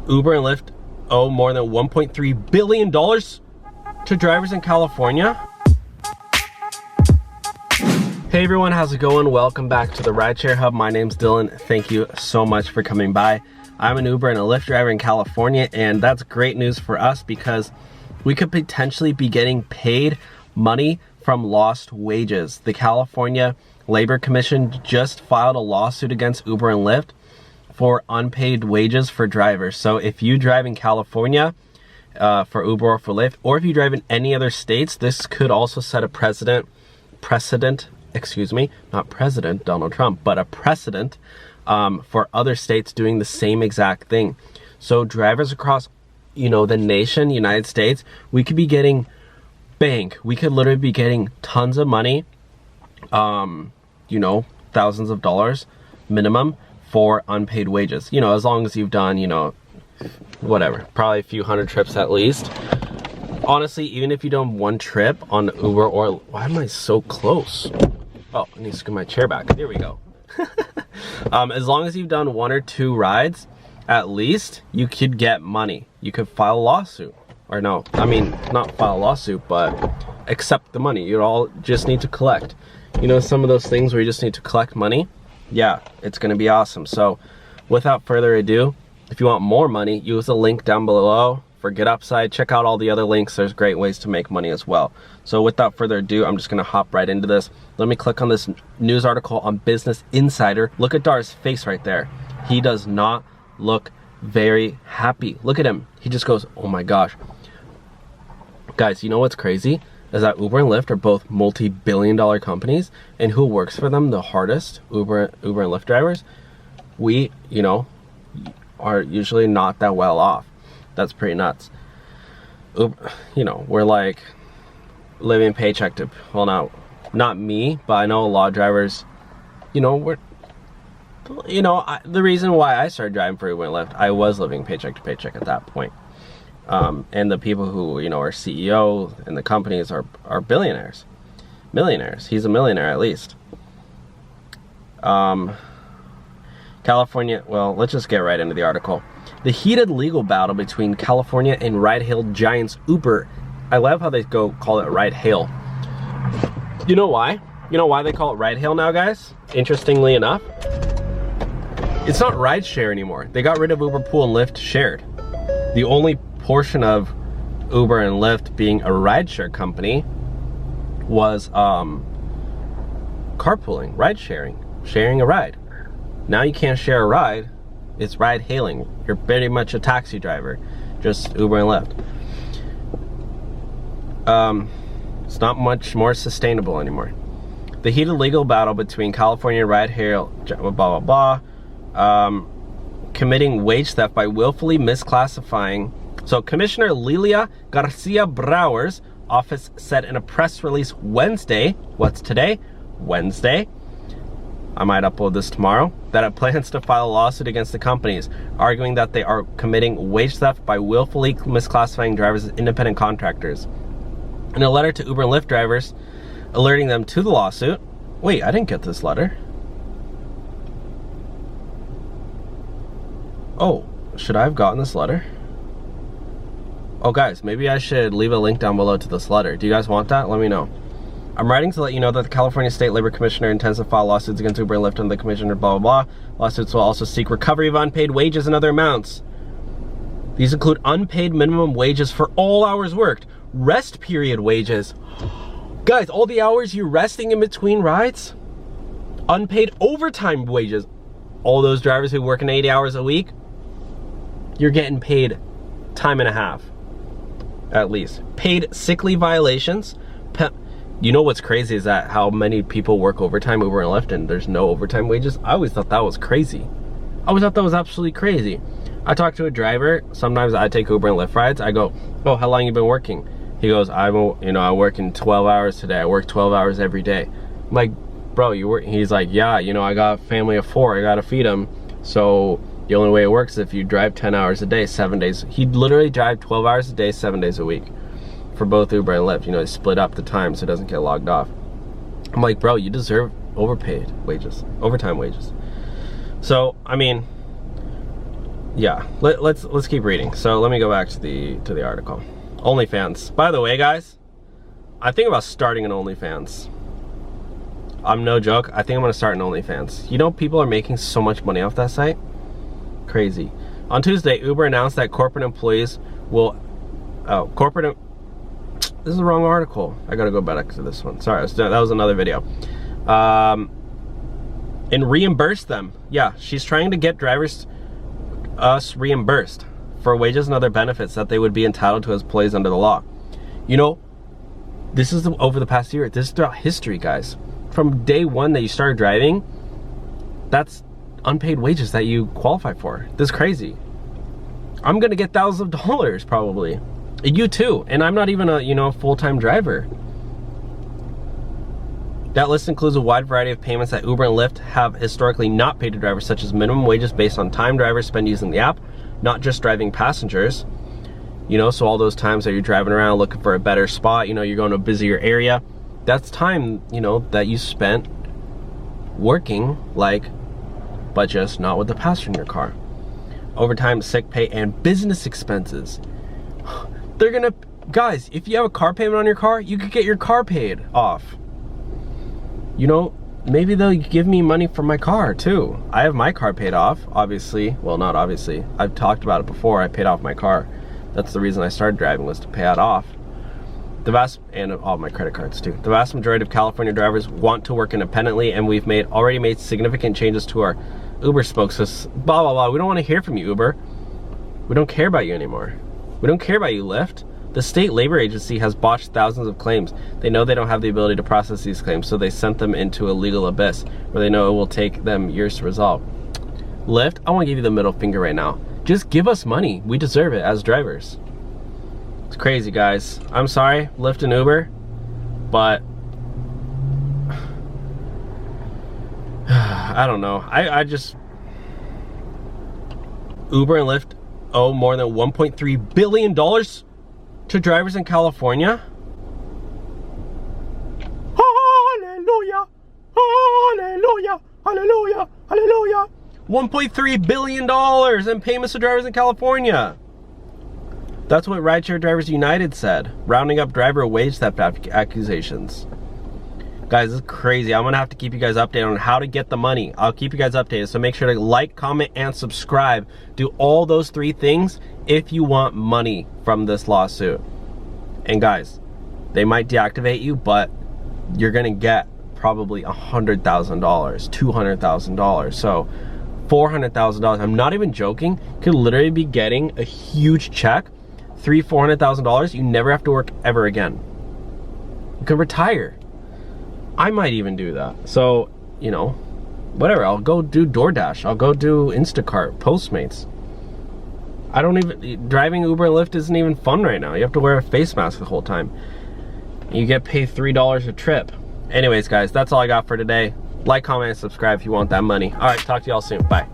Uber and Lyft owe more than $1.3 billion to drivers in California. Hey everyone, how's it going? Welcome back to the Rideshare Hub. My name's Dylan. Thank you so much for coming by. I'm an Uber and a Lyft driver in California, and that's great news for us because we could potentially be getting paid money from lost wages. The California Labor Commission just filed a lawsuit against Uber and Lyft for unpaid wages for drivers. So if you drive in California for Uber or for Lyft, or if you drive in any other states, this could also set a precedent, not President Donald Trump, but a precedent for other states doing the same exact thing. So drivers across, the nation, United States, we could be getting we could literally be getting tons of money, thousands of dollars minimum for unpaid wages, as long as you've done, whatever, probably a few hundred trips at least. Honestly, even if you don't have one trip on Uber or, why am I so close? Oh, I need to scoot my chair back. There we go. As long as you've done one or two rides, at least, you could get money. You could file a lawsuit. Or no, I mean, not file a lawsuit, but accept the money. You all just need to collect. Some of those things where you just need to collect money, yeah, it's gonna be awesome. So without further ado, if you want more money, use the link down below for GetUpside. Check out all the other links. There's great ways to make money as well. So without further ado, I'm just gonna hop right into this. Let me click on this news article on Business Insider. Look at Dar's face right there. He does not look very happy. Look at him. He just goes, oh my gosh. Guys, you know what's crazy? Is that Uber and Lyft are both multi-billion-dollar companies, and who works for them the hardest? Uber and Lyft drivers. We, are usually not that well off. That's pretty nuts. Uber, we're like living paycheck to, well, no, not me, but I know a lot of drivers, the reason why I started driving for Uber and Lyft, I was living paycheck to paycheck at that point. And the people who, are CEO and the companies are billionaires, millionaires. He's a millionaire at least. California, well, let's just get right into the article. The heated legal battle between California and ride-hail giants Uber. I love how they call it ride-hail. You know why? You know why they call it ride-hail now, guys? Interestingly enough, it's not rideshare anymore. They got rid of Uber Pool and Lyft Shared. The only portion of Uber and Lyft being a rideshare company was carpooling, ride sharing a ride. Now you can't share a ride, it's ride hailing. You're pretty much a taxi driver, just Uber and Lyft. It's not much more sustainable anymore. The heated legal battle between California ride hail, blah blah blah, committing wage theft by willfully misclassifying. So Commissioner Lilia Garcia Brower's office said in a press release Wednesday, what's today? Wednesday. I might upload this tomorrow, that it plans to file a lawsuit against the companies, arguing that they are committing wage theft by willfully misclassifying drivers as independent contractors. In a letter to Uber and Lyft drivers, alerting them to the lawsuit. Wait, I didn't get this letter. Oh, should I have gotten this letter? Oh guys, maybe I should leave a link down below to this letter. Do you guys want that? Let me know. I'm writing to let you know that the California State Labor Commissioner intends to file lawsuits against Uber and Lyft and the commissioner blah blah blah. Lawsuits will also seek recovery of unpaid wages and other amounts. These include unpaid minimum wages for all hours worked, rest period wages. Guys, all the hours you're resting in between rides, unpaid overtime wages. All those drivers who work in 80 hours a week, you're getting paid time and a half, at least. Paid sick leave violations. You know what's crazy is that how many people work overtime, Uber and Lyft, and there's no overtime wages. I always thought that was crazy. I always thought that was absolutely crazy. I talk to a driver, sometimes I take Uber and Lyft rides. I go, oh, how long you been working? He goes, I work in 12 hours today. I work 12 hours every day. I'm like, bro, you work? He's like, yeah, I got a family of 4. I gotta feed them. So the only way it works is if you drive 10 hours a day, 7 days. He'd literally drive 12 hours a day, 7 days a week for both Uber and Lyft. They split up the time so it doesn't get logged off. I'm like, bro, you deserve overpaid wages, overtime wages. So, I mean, yeah, let's keep reading. So let me go back to the article. OnlyFans. By the way, guys, I think about starting an OnlyFans. I'm no joke. I think I'm gonna start an OnlyFans. You know, people are making so much money off that site. Crazy. On Tuesday, Uber announced that corporate employees will. This is the wrong article. I gotta go back to this one. Sorry, that was another video. And reimburse them. Yeah, she's trying to get drivers reimbursed for wages and other benefits that they would be entitled to as employees under the law. You know, this is over the past year. This is throughout history, guys. From day one that you started driving, that's unpaid wages that you qualify for. This is crazy. I'm gonna get thousands of dollars probably. You too. And I'm not even a full-time driver. That list includes a wide variety of payments that Uber and Lyft have historically not paid to drivers, such as minimum wages based on time drivers spend using the app, not just driving passengers. So all those times that you're driving around looking for a better spot, you're going to a busier area. That's time, that you spent working, but just not with the passenger in your car. Overtime, sick pay, and business expenses. They're gonna, guys, if you have a car payment on your car, you could get your car paid off. Maybe they'll give me money for my car too. I have my car paid off, obviously. Well, not obviously. I've talked about it before. I paid off my car. That's the reason I started driving, was to pay it off. And all my credit cards too. The vast majority of California drivers want to work independently, and we've already made significant changes to our Uber spokesperson. Blah, blah, blah. We don't want to hear from you, Uber. We don't care about you anymore. We don't care about you, Lyft. The state labor agency has botched thousands of claims. They know they don't have the ability to process these claims, so they sent them into a legal abyss where they know it will take them years to resolve. Lyft, I want to give you the middle finger right now. Just give us money. We deserve it as drivers. It's crazy, guys. I'm sorry, Lyft and Uber, but I don't know. I just, Uber and Lyft owe more than $1.3 billion to drivers in California. Hallelujah, hallelujah, hallelujah, hallelujah. $1.3 billion in payments to drivers in California. That's what Rideshare Drivers United said, rounding up driver wage theft accusations. Guys, this is crazy. I'm gonna have to keep you guys updated on how to get the money. I'll keep you guys updated, so make sure to like, comment, and subscribe. Do all those 3 things if you want money from this lawsuit. And guys, they might deactivate you, but you're gonna get probably $100,000, $200,000. So $400,000, I'm not even joking, could literally be getting a huge check, $300,000-$400,000. You never have to work ever again. You could retire. I might even do that. So, whatever, I'll go do DoorDash. I'll go do Instacart, Postmates. Driving Uber and Lyft isn't even fun right now. You have to wear a face mask the whole time. You get paid $3 a trip. Anyways, guys, that's all I got for today. Like, comment, and subscribe if you want that money. All right, talk to y'all soon. Bye.